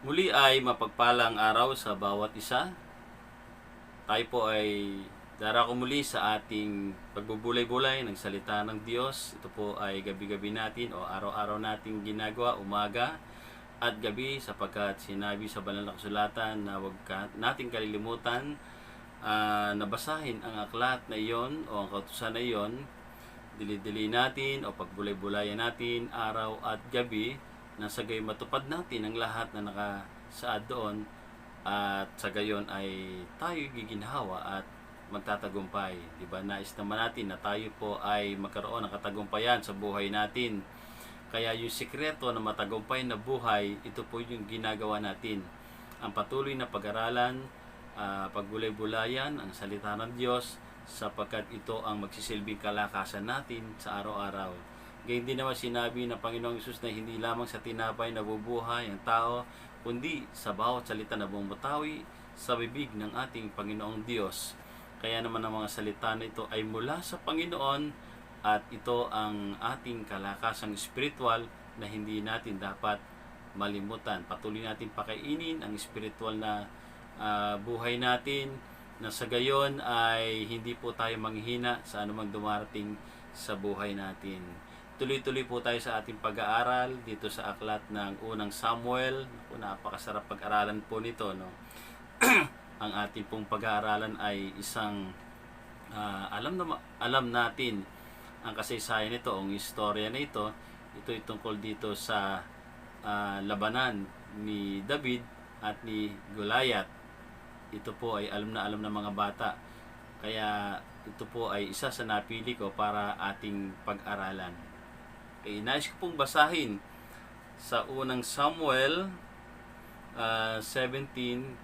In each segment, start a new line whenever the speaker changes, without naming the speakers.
Muli ay mapagpalang araw sa bawat isa. Tayo po ay darako muli sa ating pagbubulay-bulay ng salita ng Diyos. Ito po ay gabi-gabi natin o araw-araw nating ginagawa, umaga at gabi, sapagkat sinabi sa banal na kasulatan na huwag nating kalilimutan na basahin ang aklat na iyon o ang kautusan na iyon. Dili-dili natin o pagbulay-bulayan natin araw at gabi, na sa gayon matupad natin ang lahat na nakasaad doon, at sa gayon ay tayo giginhawa at magtatagumpay. Diba? Nais naman natin na tayo po ay magkaroon ng katagumpayan sa buhay natin. Kaya yung sikreto na matagumpay na buhay, ito po yung ginagawa natin. Ang patuloy na pag-aralan, pagbulay-bulayan ang salita ng Diyos, sapagkat ito ang magsisilbing kalakasan natin sa araw-araw. Gayun din naman sinabi ng Panginoong Hesus na hindi lamang sa tinapay nabubuhay ang tao, kundi sa bawat salita na bumutawi sa bibig ng ating Panginoong Diyos. Kaya naman ang mga salita na ito ay mula sa Panginoon, at ito ang ating kalakasang spiritual na hindi natin dapat malimutan. Patuloy natin pakainin ang spiritual na buhay natin, na sa gayon ay hindi po tayo manghihina sa anumang dumarating sa buhay natin. Tuloy-tuloy po tayo sa ating pag-aaral dito sa aklat ng unang Samuel. Napakasarap pag-aralan po nito, no? Ang ating pong pag-aaralan ay isang alam natin ang kasaysayan nito, ang istorya na ito. Ito ay tungkol dito sa labanan ni David at ni Goliath. Ito po ay alam na mga bata. Kaya ito po ay isa sa napili ko para ating pag-aralan. Nais ko pong basahin sa unang Samuel 17:34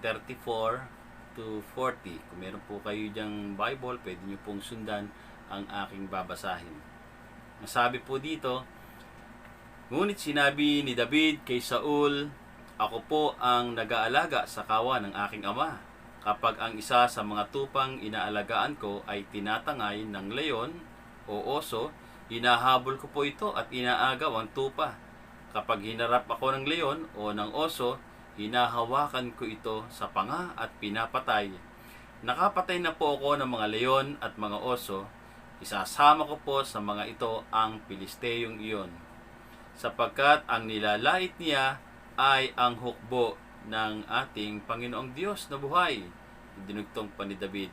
to 40. Kung meron po kayo diyang Bible, pwede nyo pong sundan ang aking babasahin. Nasabi po dito, ngunit sinabi ni David kay Saul, ako po ang nag-aalaga sa kawan ng aking ama. Kapag ang isa sa mga tupang inaalagaan ko ay tinatangay ng leon o oso, hinahabol ko po ito at inaagaw ang tupa. Kapag hinarap ako ng leon o ng oso, hinahawakan ko ito sa panga at pinapatay. Nakapatay na po ako ng mga leon at mga oso, isasama ko po sa mga ito ang Pilisteyong iyon, sapagkat ang nilalait niya ay ang hukbo ng ating Panginoong Diyos na buhay. Dinugtong pa ni David,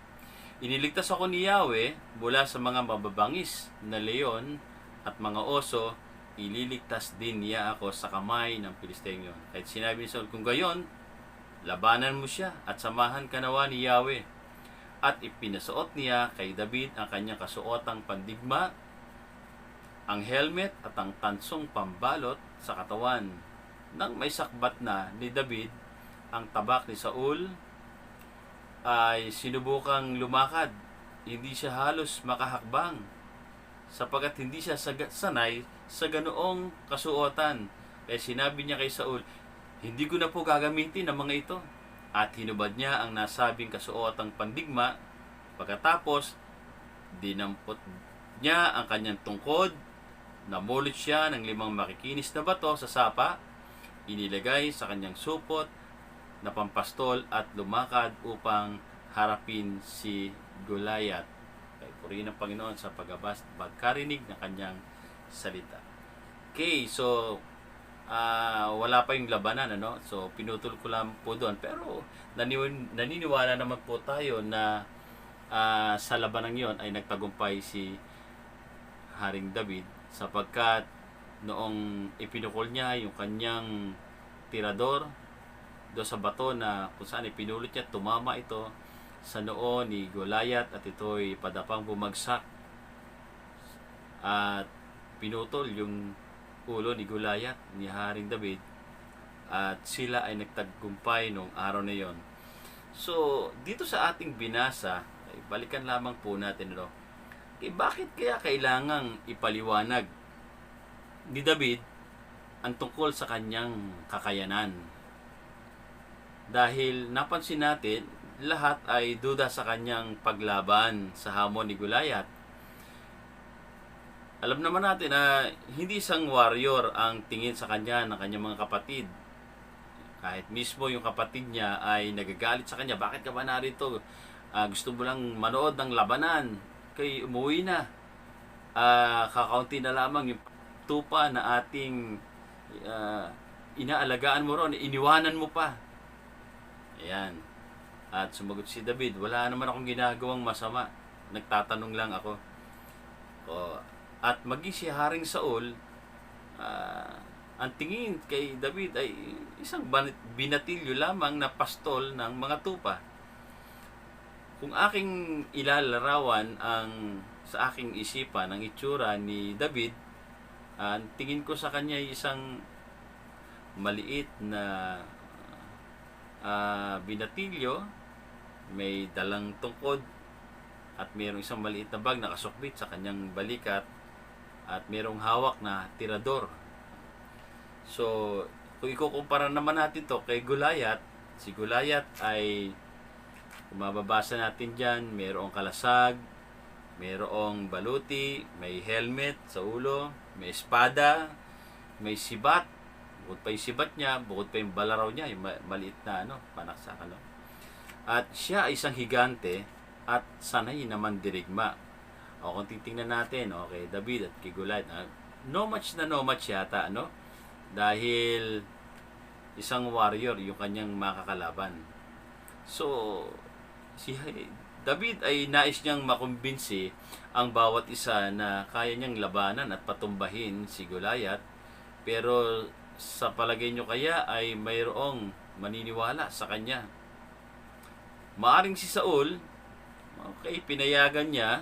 iniligtas ako ni Yahweh mula sa mga mababangis na leon at mga oso, ililigtas din niya ako sa kamay ng Pilisteyong. Kahit sinabi ni Saul, kung gayon, labanan mo siya at samahan ka nawa ni Yahweh. At ipinasuot niya kay David ang kanyang kasuotang pandigma, ang helmet at ang tansong pambalot sa katawan. Nang may sakbat na ni David ang tabak ni Saul, ay sinubukang lumakad. Hindi siya halos makahakbang, sapagkat hindi siya sanay sa ganoong kasuotan. Kaya sinabi niya kay Saul, hindi ko na po gagamitin ang mga ito. At hinubad niya ang nasabing kasuotang pandigma. Pagkatapos, dinampot niya ang kanyang tungkod, namulot siya ng 5 makikinis na bato sa sapa, inilagay sa kanyang supot na pampastol at lumakad upang harapin si Goliath. Kaya purihin ng Panginoon sa pagkarinig ng kanyang salita. Okay, so wala pa yung labanan, ano? So pinutol ko lang po doon, pero naniniwala naman po tayo na sa labanang yon ay nagtagumpay si Haring David, sapagkat noong ipinukol niya yung kanyang tirador do sa bato na kung saan ipinulot niya, tumama ito sa noo ni Goliath at ito'y padapang bumagsak at pinutol yung ulo ni Goliath, ni Haring David, at sila ay nagtagumpay noong araw na yon. So dito sa ating binasa, ay balikan lamang po natin ito. Bakit kaya kailangang ipaliwanag ni David ang tungkol sa kanyang kakayanan? Dahil napansin natin, lahat ay duda sa kanyang paglaban sa hamon ni Goliath. Alam naman natin na hindi isang warrior ang tingin sa kanya ng kanyang mga kapatid. Kahit mismo yung kapatid niya ay nagagalit sa kanya, bakit ka ba narito? Gusto mo lang manood ng labanan, kay umuwi na. Kakaunti na lamang yung tupa na ating ah, inaalagaan mo ron, iniwanan mo pa. Ayan. At sumagot si David, wala naman akong ginagawang masama. Nagtatanong lang ako. At maging si Haring Saul, ang tingin kay David ay isang binatilyo lamang na pastol ng mga tupa. Kung aking ilalarawan sa aking isipan ang itsura ni David, ang tingin ko sa kanya ay isang maliit na binatilyo, may dalang tungkod at mayroong isang maliit na bag na kasukbit sa kanyang balikat at mayroong hawak na tirador. So, kung ikukumpara naman natin to kay Goliath, si Goliath ay, kung mababasa natin dyan, mayroong kalasag, mayroong baluti, may helmet sa ulo, may espada, may sibat, bukod pa yung sibat niya, bukod pa yung balaraw niya, yung maliit na panaksak. At siya ay isang higante at sanay naman dirigma. O kung titingnan natin, okay, David at kay Goliath, no match yata, dahil isang warrior yung kanyang makakalaban. So, si David ay nais niyang makumbinsi ang bawat isa na kaya niyang labanan at patumbahin si Goliath. Pero sa palagay niyo kaya ay mayroong maniniwala sa kanya? Maaring si Saul, okay, pinayagan niya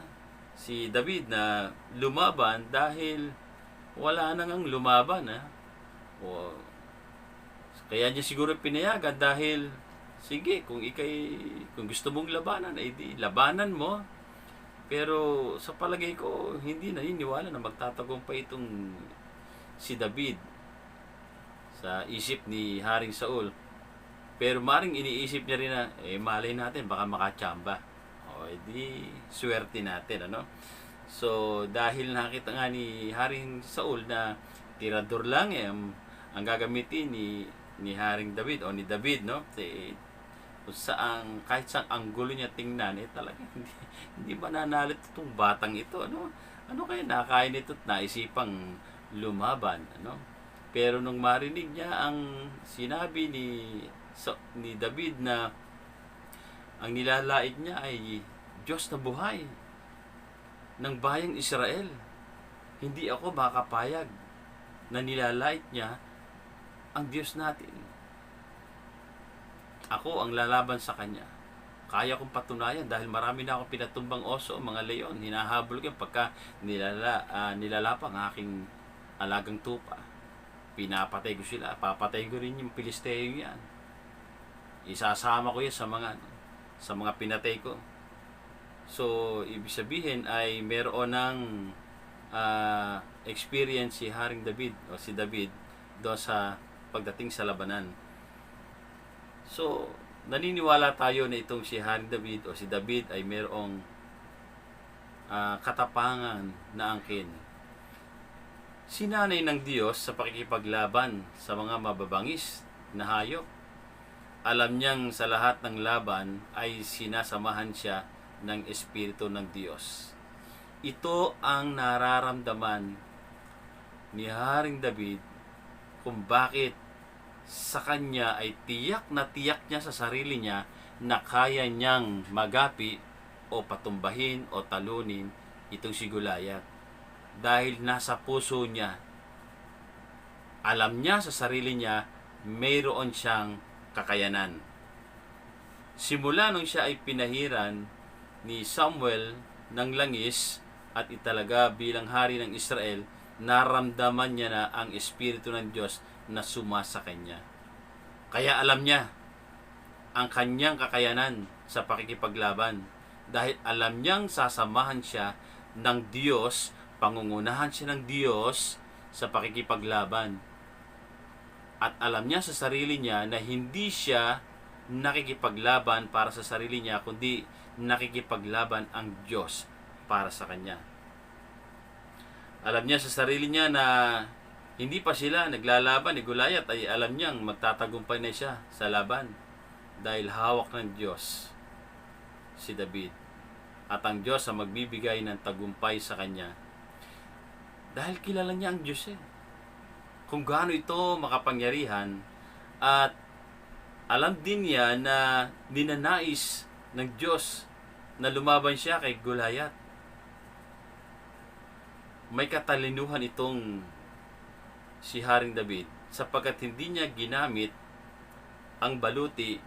si David na lumaban dahil wala nang lumaban. Kaya niya siguro pinayagan dahil, sige, kung gusto mong labanan, ay di labanan mo. Pero sa palagay ko, hindi naniniwala na magtatagumpay itong si David sa isip ni Haring Saul. Pero maring iniisip niya rin na, malay natin, baka makatsamba. O, edi, swerte natin, So, dahil nakita nga ni Haring Saul na tirador lang, ang gagamitin ni Haring David, o ni David, kahit saang anggulo niya tingnan, talaga, hindi mananalit itong batang ito, Ano kaya nakakain ito at naisipang lumaban, Pero nung marinig niya ang sinabi ni David na ang nilalait niya ay Diyos na buhay ng bayang Israel, hindi ako makapayag na nilalait niya ang Diyos natin. Ako ang lalaban sa kanya. Kaya kong patunayan dahil marami na akong pinatumbang oso, mga leon. Hinahabol ko pagka nilalapang aking alagang tupa. Pinapatay ko sila. Papatay ko rin yung Pilisteo yan. Isasama ko yan sa mga pinatay ko. So, ibig sabihin ay meron ng experience si Haring David o si David doon sa pagdating sa labanan. So, naniniwala tayo na itong si Haring David o si David ay merong katapangan na angkin. Sinanay ng Diyos sa pakikipaglaban sa mga mababangis na hayop. Alam niyang sa lahat ng laban ay sinasamahan siya ng Espiritu ng Diyos. Ito ang nararamdaman ni Haring David kung bakit sa kanya ay tiyak niya sa sarili niya na kaya niyang magapi o patumbahin o talunin itong si Goliath. Dahil nasa puso niya, alam niya sa sarili niya, mayroon siyang kakayanan. Simula nung siya ay pinahiran ni Samuel ng langis at italaga bilang hari ng Israel, naramdaman niya na ang Espiritu ng Diyos na sumasa kanya. Kaya alam niya ang kanyang kakayanan sa pakikipaglaban dahil alam niyang sasamahan siya ng Diyos, pangungunahan siya ng Diyos sa pakikipaglaban. At alam niya sa sarili niya na hindi siya nakikipaglaban para sa sarili niya, kundi nakikipaglaban ang Diyos para sa kanya. Alam niya sa sarili niya na Hindi pa sila naglalaban ni Goliath ay alam niyang magtatagumpay na siya sa laban dahil hawak ng Diyos si David. At ang Diyos ang magbibigay ng tagumpay sa kanya dahil kilala niya ang Diyos kung gaano ito makapangyarihan, at alam din niya na ninanais ng Diyos na lumaban siya kay Goliath. May katalinuhan itong si Haring David sapagkat hindi niya ginamit ang baluti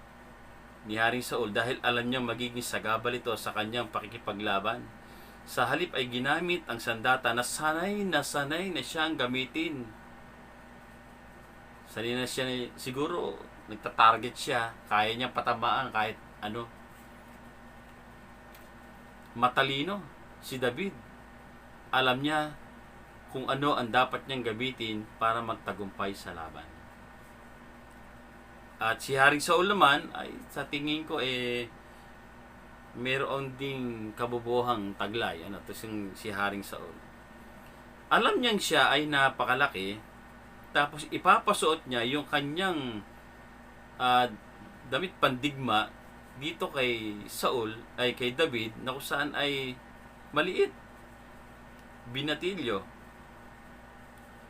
ni Haring Saul dahil alam niyang magiging sagabal ito sa kanyang pakikipaglaban. Sa halip ay ginamit ang sandata na sanay na siyang gamitin. Sanay na siya, siguro nagtatarget siya, kaya niyang patamaan kahit ano. Matalino si David. Alam niya kung ano ang dapat niyang gamitin para magtagumpay sa laban. At si Haring Saul naman ay sa tingin ko meron ding kabubuhang taglay. Ito si Haring Saul. Alam niyang siya ay napakalaki, tapos ipapasuot niya yung kanyang damit pandigma dito kay Saul, ay kay David, na kung saan ay maliit, binatilyo.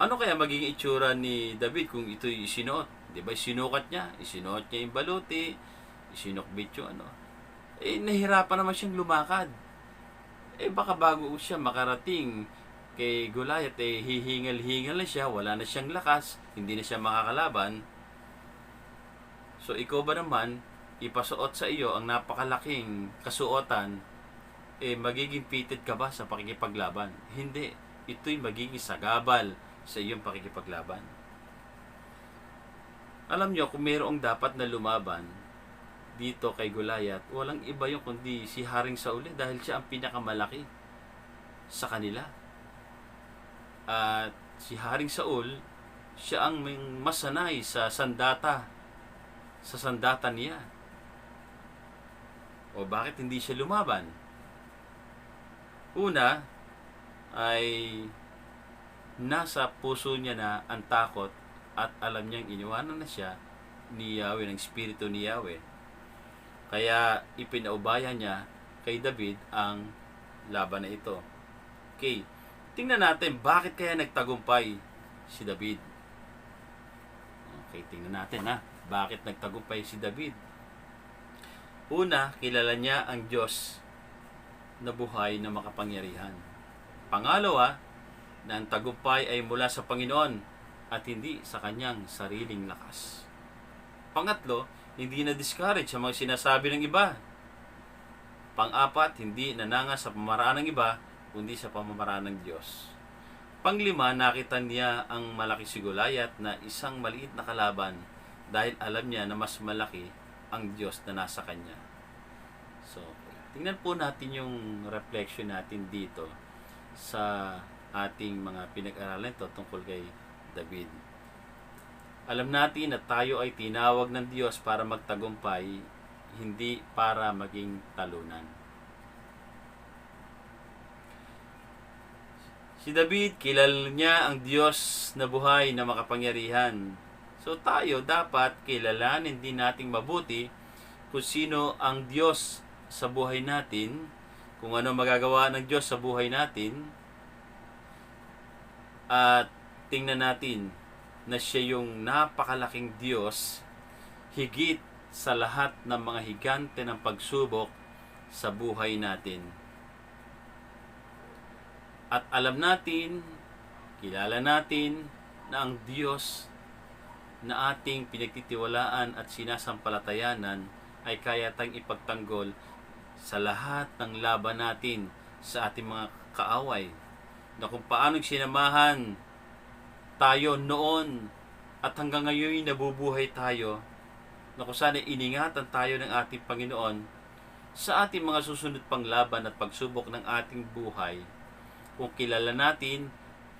Ano kaya magiging itsura ni David kung ito'y isinuot? Diba, isinukat niya yung baluti, isinukbit yung nahirapan naman siyang lumakad. Baka bago siya makarating kay Goliath, hihingal-hingal na siya, wala na siyang lakas, hindi na siya makakalaban. So ikaw ba naman, ipasuot sa iyo ang napakalaking kasuotan, magiging pitted ka ba sa pakikipaglaban? Hindi. Ito'y magiging sagabal sa iyong pakikipaglaban. Alam nyo, kung mayroong dapat na lumaban dito kay Goliath, walang iba yung kundi si Haring Saul dahil siya ang pinakamalaki sa kanila. At si Haring Saul, siya ang masanay sa sandata niya. O bakit hindi siya lumaban? Una ay nasa puso niya na ang takot at alam niyang iniwanan na siya ni Yahweh, ng Espiritu ni Yahweh. Kaya ipinaubaya niya kay David ang laban na ito. Okay, tingnan natin bakit kaya nagtagumpay si David. Okay, tingnan natin bakit nagtagumpay si David. Una, kilala niya ang Diyos na buhay na makapangyarihan. Pangalawa, na ang tagumpay ay mula sa Panginoon at hindi sa kanyang sariling lakas. Pangatlo, hindi na-discourage sa mga sinasabi ng iba. Pang-apat, hindi nananga sa pamamaraan ng iba, kundi sa pamamaraan ng Diyos. Panglima, nakita niya ang malaki si Goliath na isang maliit na kalaban dahil alam niya na mas malaki ang Diyos na nasa kanya. So, tingnan po natin yung reflection natin dito sa ating mga pinag-aralan ito tungkol kay David. Alam natin na tayo ay tinawag ng Diyos para magtagumpay, hindi para maging talunan. Si David, kilala niya ang Diyos na buhay na makapangyarihan. So tayo dapat kilalanin din nating mabuti kung sino ang Diyos sa buhay natin, kung ano magagawa ng Diyos sa buhay natin, at tingnan natin na siya yung napakalaking Diyos, higit sa lahat ng mga higante ng pagsubok sa buhay natin. At alam natin, kilala natin na ang Diyos na ating pinagtitiwalaan at sinasampalatayanan ay kaya tayong ipagtanggol sa lahat ng laban natin sa ating mga kaaway. Na kung paano sinamahan tayo noon at hanggang ngayon nabubuhay tayo, na kung saan iningatan tayo ng ating Panginoon sa ating mga susunod pang laban at pagsubok ng ating buhay. Kung kilala natin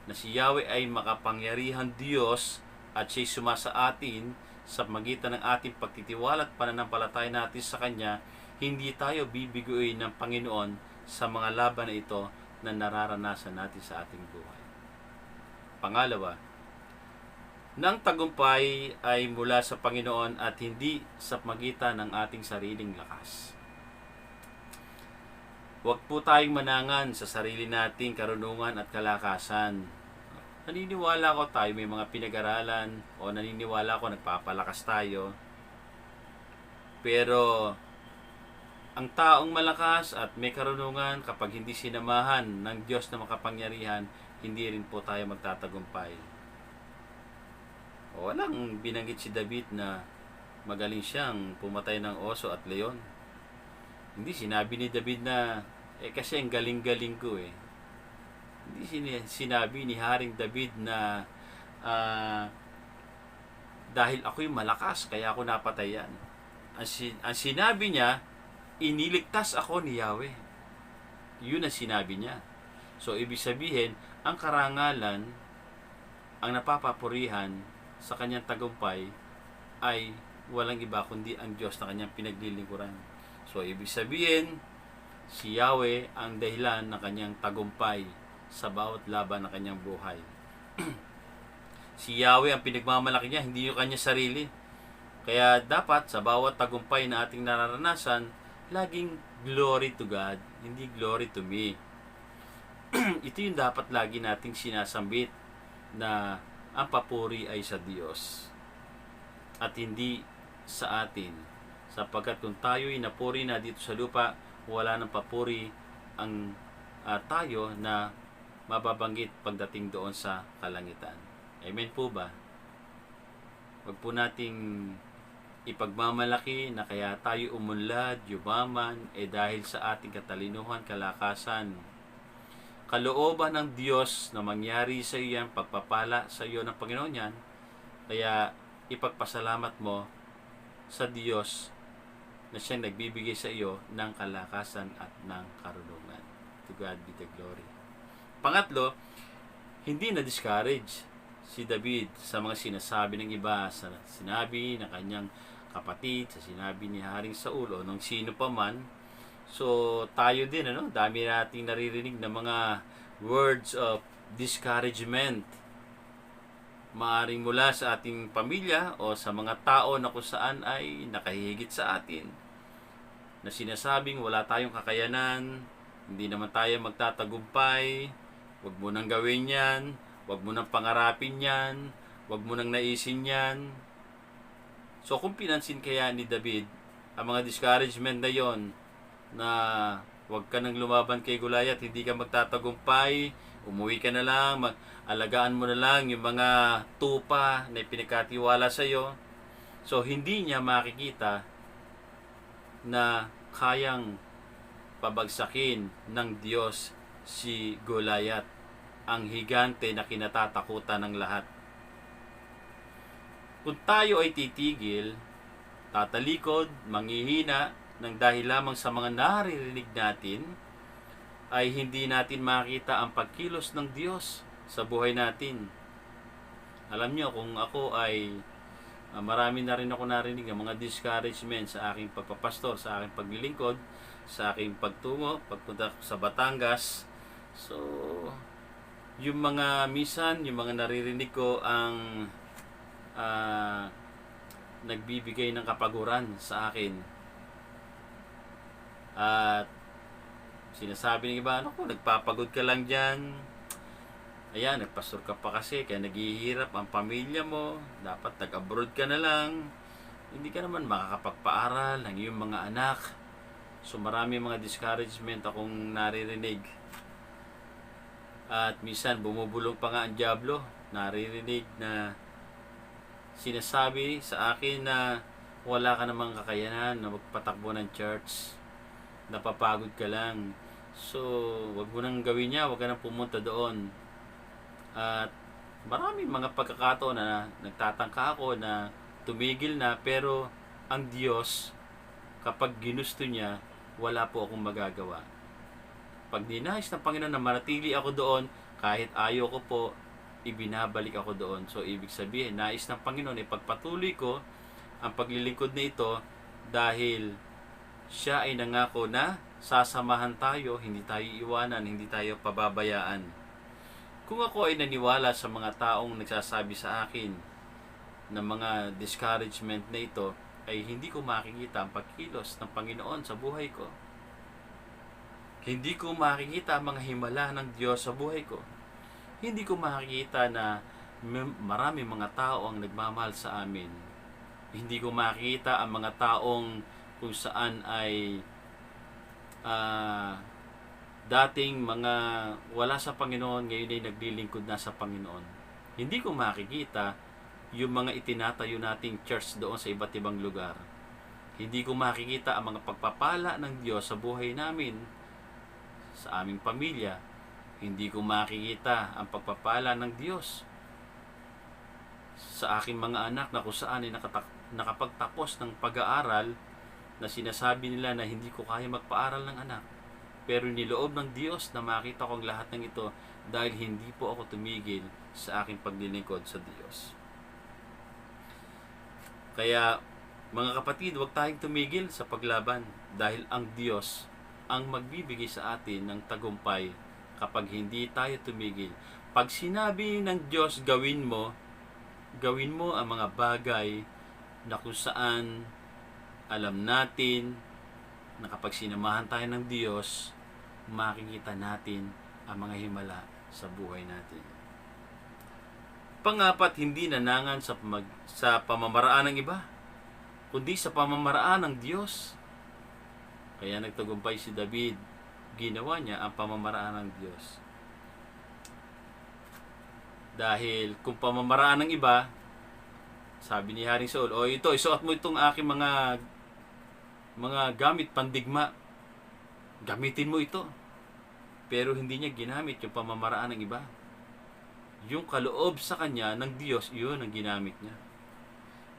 na si Yahweh ay makapangyarihan Diyos at siya'y sumasa atin sa magitan ng ating pagtitiwala at pananampalataya natin sa Kanya, hindi tayo bibiguin ng Panginoon sa mga laban na ito na nararanasan natin sa ating buhay. Pangalawa, na ang tagumpay ay mula sa Panginoon at hindi sa pagitan ng ating sariling lakas. Huwag po tayong manangan sa sarili nating karunungan at kalakasan. Naniniwala ko tayo may mga pinag-aralan o naniniwala ko nagpapalakas tayo. Pero ang taong malakas at may karunungan, kapag hindi sinamahan ng Diyos na makapangyarihan, hindi rin po tayo magtatagumpay. O walang binanggit si David na magaling siyang pumatay ng oso at leon. Hindi sinabi ni David na, kasi ang galing-galing ko eh. Hindi sinabi ni Haring David na, dahil ako'y malakas, kaya ako napatayan. Ang sinabi niya, iniligtas ako ni Yahweh. Yun ang sinabi niya. So, ibig sabihin, ang karangalan, ang napapapurihan sa kanyang tagumpay ay walang iba kundi ang Diyos na kanyang pinaglilingkuran. So, ibig sabihin, si Yahweh ang dahilan ng kanyang tagumpay sa bawat laban ng kanyang buhay. Si Yahweh ang pinagmamalaki niya, hindi yung kanya sarili. Kaya dapat sa bawat tagumpay na ating nararanasan, laging glory to God, hindi glory to me. Ito yung dapat lagi nating sinasambit, na ang papuri ay sa Diyos at hindi sa atin. Sapagkat kung tayo'y napuri na dito sa lupa, wala nang papuri ang tayo na mababanggit pagdating doon sa kalangitan. Amen po ba? Huwag po nating ipagmamalaki na kaya tayo umunlad, yumaman, dahil sa ating katalinuhan, kalakasan. Kalooban ng Diyos na mangyari sa iyo yan, pagpapala sa iyo ng Panginoon yan, kaya ipagpasalamat mo sa Diyos na siyang nagbibigay sa iyo ng kalakasan at ng karunungan. To God be the glory. Pangatlo, hindi na-discourage si David sa mga sinasabi ng iba, sa sinabi ng kanyang kapatid, sa sinabi ni Haring Saul o ng sino pa man. So, tayo din, dami nating naririnig na mga words of discouragement. Maaring mula sa ating pamilya o sa mga tao na kung saan ay nakahihigit sa atin, na sinasabing wala tayong kakayanan, hindi naman tayo magtatagumpay, wag mo nang gawin yan, wag mo nang pangarapin yan, wag mo nang naisin yan. So, kung pinansin kaya ni David ang mga discouragement na yon, na wag ka nang lumaban kay Goliath, hindi ka magtatagumpay, umuwi ka na lang, alagaan mo na lang yung mga tupa na pinagkatiwala sa iyo. So, hindi niya makikita na kayang pabagsakin ng Diyos si Goliath, ang higante na kinatatakutan ng lahat. Kung tayo ay titigil, tatalikod, manghihina, nang dahil lamang sa mga naririnig natin, ay hindi natin makita ang pagkilos ng Diyos sa buhay natin. Alam nyo, kung ako ay marami na rin ako narinig ng mga discouragement sa aking pagpapastor, sa aking paglilingkod, sa aking pagtungo, pagpunta sa Batangas. So, yung mga minsan, yung mga naririnig ko ang nagbibigay ng kapaguran sa akin. At sinasabi ng iba, nagpapagod ka lang dyan. Ayan, nagpastor ka pa kasi, kaya naghihirap ang pamilya mo. Dapat nag-abroad ka na lang. Hindi ka naman makakapagpaaral ng iyong mga anak. So marami mga discouragement akong naririnig. At minsan bumubulong pa nga ang diablo. Naririnig na sinasabi sa akin na wala ka namang kakayanan na magpatakbo ng church. Napapagod ka lang. So, wag mo nang gawin niya, wag ka nang pumunta doon. At maraming mga pagkakataon na nagtatangka ako na tumigil na, pero ang Diyos, kapag ginusto niya, wala po akong magagawa. Pag ninais ng Panginoon na manatili ako doon, kahit ayaw ko po, ibinabalik ako doon. So, ibig sabihin, nais ng Panginoon, ipagpatuloy ko ang paglilingkod na ito dahil siya ay nangako na sasamahan tayo, hindi tayo iwanan, hindi tayo pababayaan. Kung ako ay naniwala sa mga taong nagsasabi sa akin ng mga discouragement na ito, ay hindi ko makikita ang pagkilos ng Panginoon sa buhay ko. Hindi ko makikita ang mga himala ng Diyos sa buhay ko. Hindi ko makikita na marami mga tao ang nagmamahal sa amin. Hindi ko makikita ang mga taong kung saan ay dating mga wala sa Panginoon, ngayon ay naglilingkod na sa Panginoon. Hindi ko makikita yung mga itinatayo nating church doon sa iba't ibang lugar. Hindi ko makikita ang mga pagpapala ng Diyos sa buhay namin, sa aming pamilya. Hindi ko makikita ang pagpapala ng Diyos sa aking mga anak na kung saan ay nakapagtapos ng pag-aaral na sinasabi nila na hindi ko kaya magpaaral ng anak. Pero niloob ng Diyos na makita ko ang lahat ng ito dahil hindi po ako tumigil sa aking paglilingkod sa Diyos. Kaya mga kapatid, huwag tayong tumigil sa paglaban dahil ang Diyos ang magbibigay sa atin ng tagumpay kapag hindi tayo tumigil. Pag sinabi ng Diyos, gawin mo ang mga bagay na kung saan alam natin na kapag sinamahan tayo ng Diyos, makikita natin ang mga himala sa buhay natin. Pangapat, hindi nanangan sa pamamaraan ng iba, kundi sa pamamaraan ng Diyos. Kaya nagtagumpay si David, ginawa niya ang pamamaraan ng Diyos. Dahil kung pamamaraan ng iba, sabi ni Haring Saul, ito, isuot mo itong aking mga gamit pandigma. Gamitin mo ito. Pero hindi niya ginamit yung pamamaraan ng iba. Yung kaloob sa kanya ng Diyos, yun ang ginamit niya.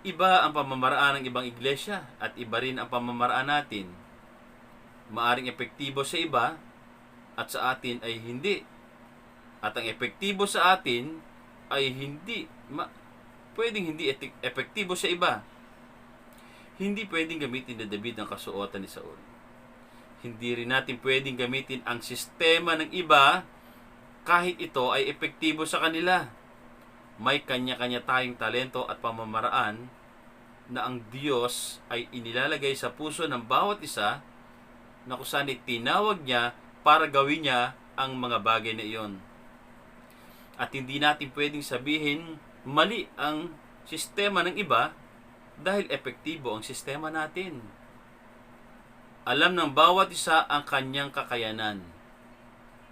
Iba ang pamamaraan ng ibang iglesia at iba rin ang pamamaraan natin. Maaring epektibo sa iba at sa atin ay hindi. At ang epektibo sa atin ay pwedeng hindi epektibo sa iba. Hindi pwedeng gamitin ni David ang kasuotan ni Saul. Hindi rin natin pwedeng gamitin ang sistema ng iba kahit ito ay epektibo sa kanila. May kanya-kanya tayong talento at pamamaraan na ang Diyos ay inilalagay sa puso ng bawat isa na kung saan tinawag niya para gawin niya ang mga bagay na iyon. At hindi natin pwedeng sabihin mali ang sistema ng iba dahil epektibo ang sistema natin. Alam ng bawat isa ang kanyang kakayanan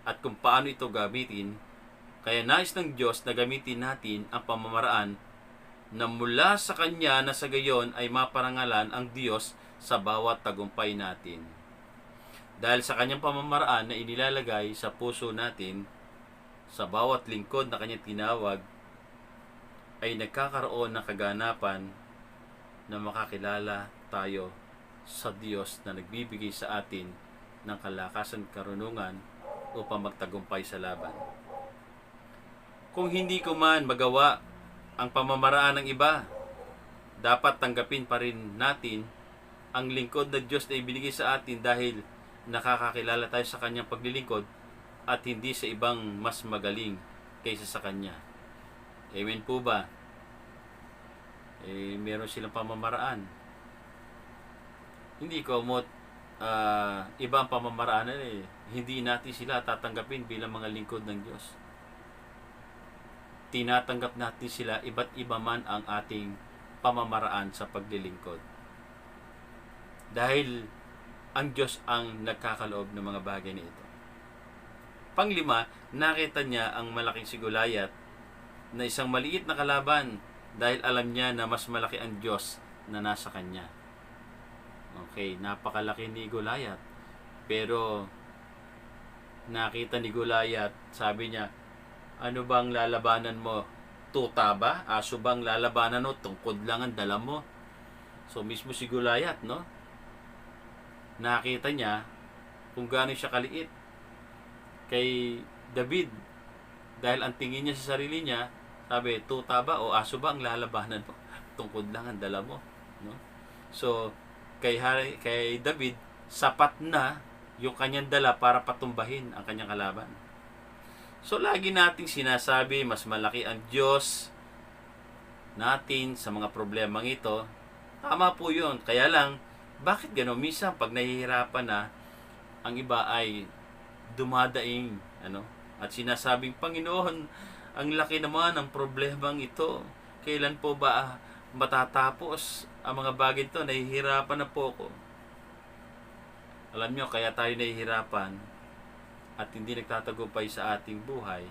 at kung paano ito gamitin, kaya nais ng Diyos na gamitin natin ang pamamaraan na mula sa Kanya na sa gayon ay maparangalan ang Diyos sa bawat tagumpay natin. Dahil sa Kanyang pamamaraan na inilalagay sa puso natin, sa bawat lingkod na Kanyang tinawag, ay nagkakaroon ng kaganapan na makakilala tayo sa Diyos na nagbibigay sa atin ng kalakasan karunungan upang magtagumpay sa laban. Kung hindi ko man magawa ang pamamaraan ng iba, dapat tanggapin pa rin natin ang lingkod na Diyos na ibinigay sa atin dahil nakakakilala tayo sa Kanyang paglilingkod at hindi sa ibang mas magaling kaysa sa Kanya. Amen po ba? Meron silang pamamaraan. Hindi ko iba ang pamamaraan hindi natin sila tatanggapin bilang mga lingkod ng Diyos. Tinatanggap natin sila iba't iba man ang ating pamamaraan sa paglilingkod. Dahil ang Diyos ang nagkakaloob ng mga bagay na ito. Panglima, nakita niya ang malaking si Goliath na isang maliit na kalaban dahil alam niya na mas malaki ang Diyos na nasa kanya. Okay, napakalaki ni Goliath. Pero nakita ni Goliath, sabi niya, ano bang lalabanan mo? Tuta ba? Aso bang lalabanan mo? Tungkod lang ang dala mo. So mismo si Goliath, no? Nakita niya kung gaano siya kaliit kay David. Dahil ang tingin niya sa sarili niya, sabi, tuta ba o aso ba ang lalabanan mo? Tungkod lang ang dala mo, no? So kay David, sapat na yung kanyang dala para patumbahin ang kanyang kalaban. So lagi nating sinasabi, mas malaki ang Diyos natin sa mga problemang ito, tama po yun. Kaya lang, bakit gano'n? Minsan, pag nahihirapan na, ang iba ay dumadaing, at sinasabing, Panginoon, ang laki naman ng problemang ito. Kailan po ba matatapos ang mga bagay ito? Nahihirapan na po ako. Alam nyo, kaya tayo nahihirapan at hindi nagtatagumpay sa ating buhay.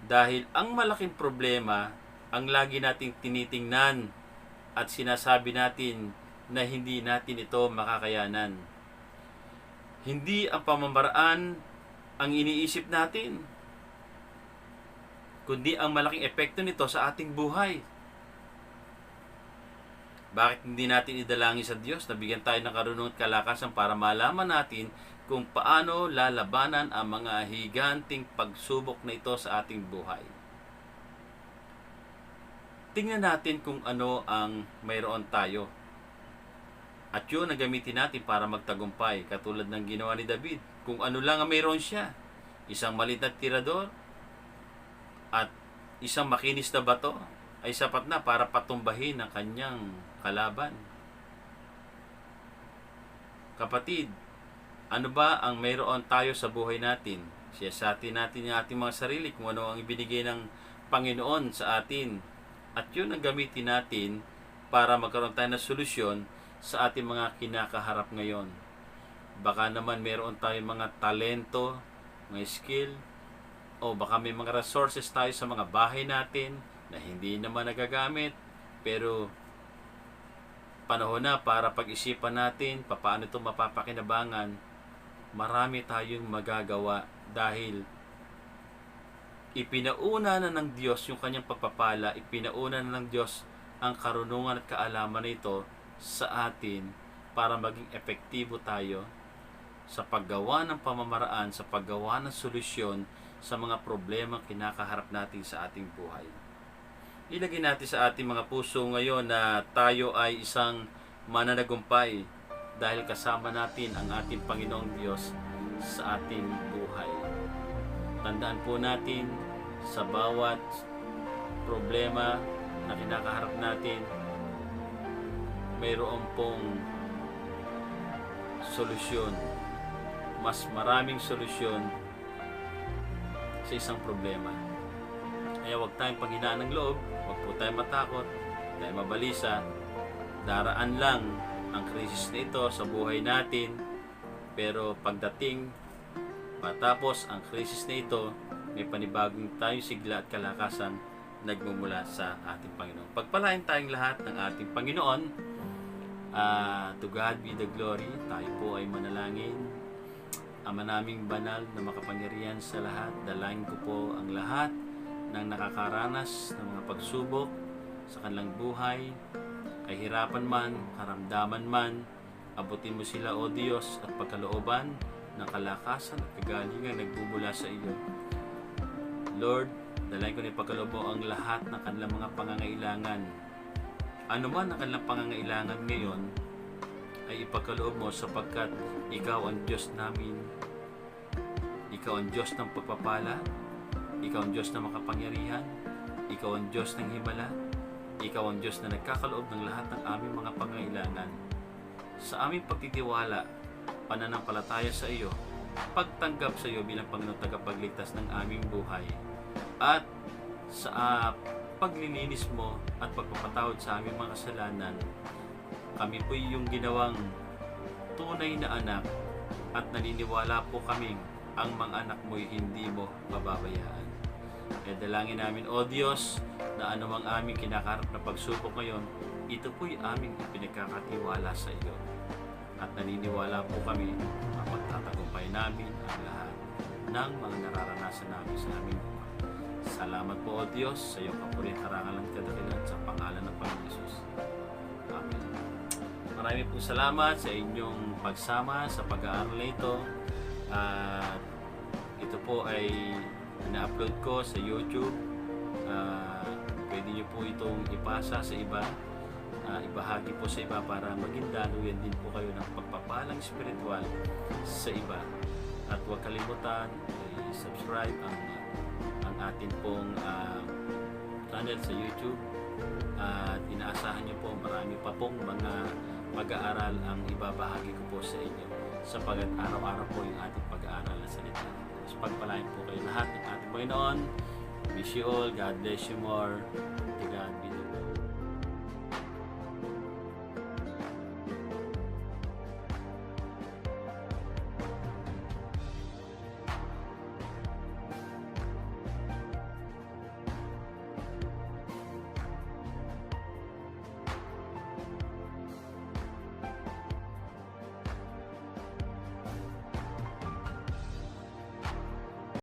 Dahil ang malaking problema, ang lagi nating tinitingnan at sinasabi natin na hindi natin ito makakayanan. Hindi ang pamamaraan ang iniisip natin, kundi ang malaking epekto nito sa ating buhay. Bakit hindi natin idalangin sa Diyos na bigyan tayo ng karunungan at kalakasan para malaman natin kung paano lalabanan ang mga higanting pagsubok na ito sa ating buhay? Tingnan natin kung ano ang mayroon tayo. At yun ang gamitin natin para magtagumpay, katulad ng ginawa ni David. Kung ano lang ang mayroon siya, isang maliit na tirador at isang makinis na bato, ay sapat na para patumbahin ang kanyang kalaban. Kapatid, ano ba ang mayroon tayo sa buhay natin? Siyasatin natin yung ating mga sarili kung ano ang ibinigay ng Panginoon sa atin. At yun ang gamitin natin para magkaroon tayo ng solusyon sa ating mga kinakaharap ngayon. Baka naman mayroon tayong mga talento, mga skill, o baka may mga resources tayo sa mga bahay natin na hindi naman nagagamit, pero panahon na para pag-isipan natin paano ito mapapakinabangan. Marami tayong magagawa dahil ipinauna na ng Diyos yung kanyang pagpapala, ipinauna na ng Diyos ang karunungan at kaalaman nito sa atin para maging epektibo tayo sa paggawa ng pamamaraan, sa paggawa ng solusyon sa mga problema kinakaharap natin sa ating buhay. Ilagay natin sa ating mga puso ngayon na tayo ay isang mananagumpay dahil kasama natin ang ating Panginoong Diyos sa ating buhay. Tandaan po natin, sa bawat problema na kinakaharap natin, mayroon pong solusyon. Mas maraming solusyon sa isang problema. Kaya huwag tayong panghinaan ng loob, huwag po tayong matakot, huwag tayong mabalisa. Daraan lang ang krisis na ito sa buhay natin, pero pagdating, matapos ang krisis na ito, may panibagong tayong sigla at kalakasan nagmumula sa ating Panginoon. Pagpalain tayong lahat ng ating Panginoon. To God be the glory. Tayo po ay manalangin. Ama naming banal na makapangyarihan sa lahat, dalangin ko po ang lahat ng nakakaranas ng mga pagsubok sa kanilang buhay, kahirapan man, karamdaman man, abutin mo sila, O Diyos, at pagkalooban ng kalakasan at kagalingan nagmumula sa iyo. Lord, dalangin ko na ipagkaloob mo ang lahat ng kanilang mga pangangailangan. Ano man ang kanilang pangangailangan ngayon, ay ipagkaloob mo sapagkat ikaw ang Diyos namin. Ikaw ang Diyos ng pagpapala. Ikaw ang Diyos na makapangyarihan. Ikaw ang Diyos ng himala. Ikaw ang Diyos na nagkakaloob ng lahat ng aming mga pangangailangan. Sa aming pagtitiwala, pananampalataya sa iyo, pagtanggap sa iyo bilang Panginoon tagapagligtas ng aming buhay, at sa paglilinis mo at pagpapatawad sa aming mga kasalanan, kami po yung ginawang tunay na anak at naniniwala po kaming ang mga anak mo'y hindi mo mababayaan. Kaya dalangin namin, O Diyos, na anumang aming kinakaharap na pagsubok ngayon, ito po'y aming ipinagkakatiwala sa iyo. At naniniwala po kami na pagtatagumpay namin ang lahat ng mga nararanasan namin sa aming buhay. Salamat po, O Diyos, sa iyong kapurihan, karangalan at kadakilan sa pangalan ng Panginoon Hesus. Amen. Marami po salamat sa inyong pagsama sa pag-aaral na ito. At ito po ay ina-upload ko sa YouTube. Pwede nyo po itong ipasa sa iba, ibahagi po sa iba para maging daluyan din po kayo ng pagpapalang spiritual sa iba. At huwag kalimutan i-subscribe ang atin pong channel sa YouTube. At inaasahan niyo po marami pa pong mga mag-aaral ang ibabahagi ko po sa inyo sapagat araw-araw po yung ating pag-aaral ng salita. So pagpalain po kayo lahat ng ating Panginoon. Wish you all, God bless you more.